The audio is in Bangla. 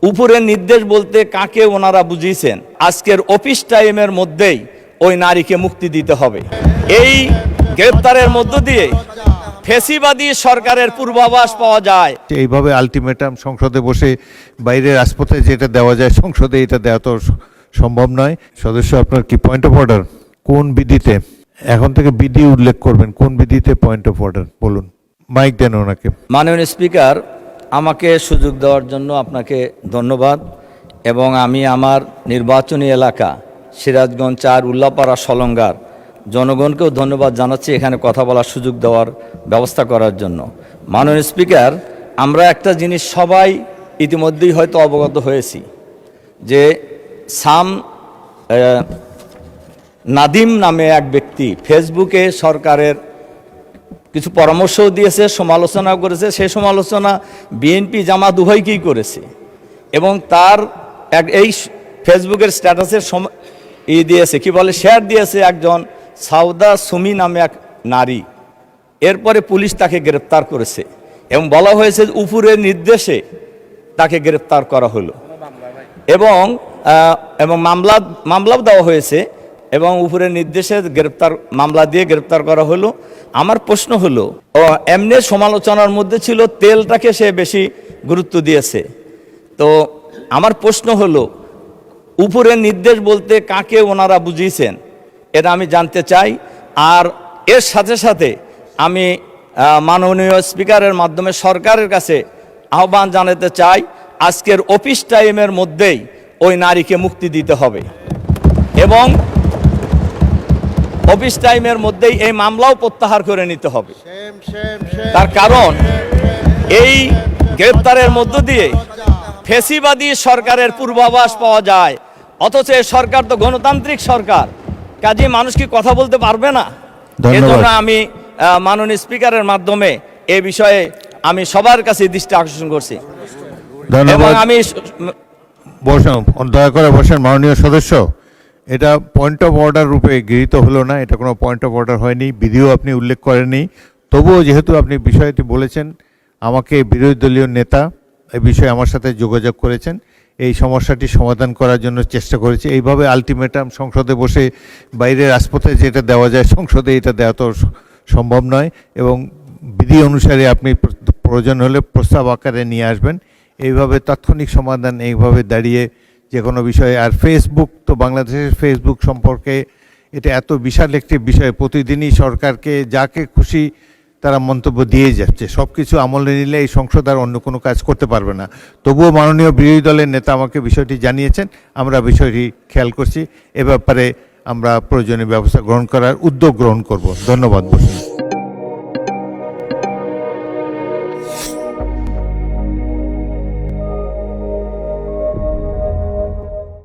উপরের নির্দেশ বলতে কাকে ওনারা বুঝিয়েছেন? আজকের অফিস টাইমের মধ্যেই ওই নারীকে মুক্তি দিতে হবে। এই গ্রেপ্তারের মধ্য দিয়ে ফ্যাসিবাদী সরকারের পূর্বাভাস পাওয়া যায়। এইভাবে আলটিমেটাম সংসদে বসে বাইরের রাজপথে যেটা দেওয়া যায় সংসদে এটা দেওয়া তো সম্ভব নয়। সদস্য, আপনার কি পয়েন্ট অফ অর্ডার? কোন বিধিতে? এখন থেকে বিধি উল্লেখ করবেন, কোন বিধিতে পয়েন্ট অফ অর্ডার বলুন। মাইক দেন ওনাকে। মাননীয় স্পিকার, আমাকে সুযোগ দেওয়ার জন্য আপনাকে ধন্যবাদ। এবং আমি আমার নির্বাচনী এলাকা সিরাজগঞ্জ ৪ উল্লাপাড়া সলঙ্গার জনগণকেও ধন্যবাদ জানাচ্ছি এখানে কথা বলার সুযোগ দেওয়ার ব্যবস্থা করার জন্য। মাননীয় স্পিকার, আমরা একটা জিনিস সবাই ইতিমধ্যেই হয়তো অবগত হয়েছি যে নাদিম নামে এক ব্যক্তি ফেসবুকে সরকারের কিছু পরামর্শও দিয়েছে, সমালোচনাও করেছে। সেই সমালোচনা বিএনপি জামাত উভয়কেই করেছে। এবং তার এই ফেসবুকের স্ট্যাটাসের দিয়েছে, কি বলে, শেয়ার দিয়েছে একজন সাউদা সুমি নামে এক নারী। এরপরে পুলিশ তাকে গ্রেপ্তার করেছে এবং বলা হয়েছে উপরের নির্দেশে তাকে গ্রেপ্তার করা হলো এবং মামলাও দেওয়া হয়েছে এবং উপরের নির্দেশে মামলা দিয়ে গ্রেপ্তার করা হলো। আমার প্রশ্ন হলো, এমনি সমালোচনার মধ্যে ছিল তেলটাকে সে বেশি গুরুত্ব দিয়েছে। তো আমার প্রশ্ন হলো, উপরের নির্দেশ বলতে কাকে ওনারা বুঝিয়েছেন এটা আমি জানতে চাই। আর এর সাথে সাথে আমি মাননীয় স্পিকারের মাধ্যমে সরকারের কাছে আহ্বান জানাতে চাই, আজকের অফিস টাইমের মধ্যেই ওই নারীকে মুক্তি দিতে হবে এবং অফিস টাইমের মধ্যেই এই মামলাও প্রত্যাহার করে নিতে হবে। তার কারণ এই গ্রেপ্তারের মধ্য দিয়ে ফ্যাসিবাদী সরকারের পূর্বাভাস পাওয়া যায়, অথচ এই সরকার তো গণতান্ত্রিক সরকার, কাজে মানুষ কি কথা বলতে পারবে না? এজন্য আমি মাননীয় স্পিকারের মাধ্যমে এই বিষয়ে আমি সবার কাছে দৃষ্টি আকর্ষণ করছি। এবং আমি দয়া করে বসেন মাননীয় সদস্য। এটা পয়েন্ট অফ অর্ডার রূপে গৃহীত হলো না, এটা কোনো পয়েন্ট অফ অর্ডার হয়নি, বিধিও আপনি উল্লেখ করেননি। তবুও যেহেতু আপনি বিষয়টি বলেছেন, আমাকে বিরোধী দলীয় নেতা এই বিষয়ে আমার সাথে যোগাযোগ করেছেন, এই সমস্যাটি সমাধান করার জন্য চেষ্টা করেছি। এইভাবে আলটিমেটাম সংসদে বসে বাইরের রাজপথে যেটা দেওয়া যায় সংসদে এটা দেওয়া তো সম্ভব নয় এবং বিধি অনুসারে আপনি প্রয়োজন হলে প্রস্তাব আকারে নিয়ে আসবেন। এইভাবে তাৎক্ষণিক সমাধান এইভাবে দাঁড়িয়ে যে কোনো বিষয়ে। আর ফেসবুক তো বাংলাদেশের ফেসবুক সম্পর্কে এটা এত বিশাল একটি বিষয়, প্রতিদিনই সরকারকে যাকে খুশি তারা মন্তব্য দিয়ে যাচ্ছে। সব কিছু আমলে নিলে এই সংসদ আর অন্য কোনো কাজ করতে পারবে না। তবুও মাননীয় বিরোধী দলের নেতা আমাকে বিষয়টি জানিয়েছেন, আমরা বিষয়টি খেয়াল করছি। এ ব্যাপারে আমরা প্রয়োজনীয় ব্যবস্থা গ্রহণ করার উদ্যোগ গ্রহণ করব। ধন্যবাদ। বসুন।